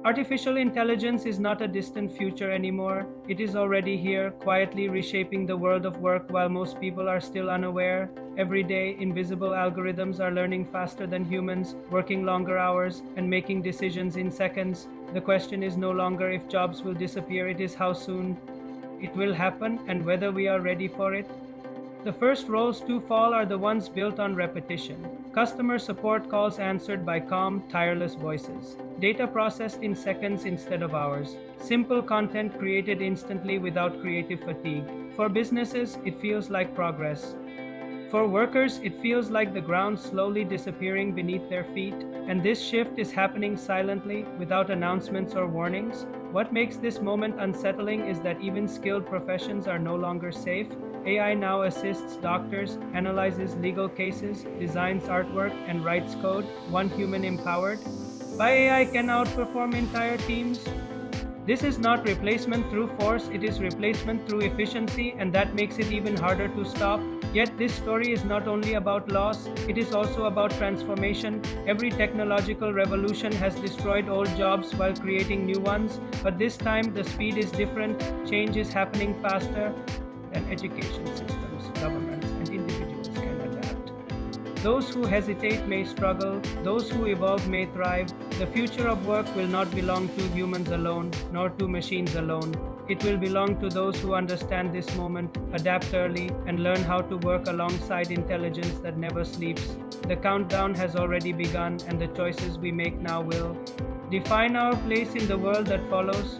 Artificial intelligence is not a distant future anymore. It is already here, quietly reshaping the world of work while most people are still unaware. Every day, invisible algorithms are learning faster than humans, working longer hours, and making decisions in seconds. The question is no longer if jobs will disappear, it is how soon it will happen and whether we are ready for it. The first roles to fall are the ones built on repetition. Customer support calls answered by calm, tireless voices. Data processed in seconds instead of hours. Simple content created instantly without creative fatigue. For businesses, it feels like progress. For workers, it feels like the ground slowly disappearing beneath their feet, and this shift is happening silently, without announcements or warnings. What makes this moment unsettling is that even skilled professions are no longer safe. AI now assists doctors, analyzes legal cases, designs artwork, and writes code, one human empowered by AI can outperform entire teams. This is not replacement through force, it is replacement through efficiency, and that makes it even harder to stop. Yet, this story is not only about loss, it is also about transformation. Every technological revolution has destroyed old jobs while creating new ones, but this time the speed is different. Change is happening faster than education systems, governments, and individuals can adapt. Those who hesitate may struggle, those who evolve may thrive. The future of work will not belong to humans alone, nor to machines alone. It will belong to those who understand this moment, adapt early, and learn how to work alongside intelligence that never sleeps. The countdown has already begun, and the choices we make now will define our place in the world that follows.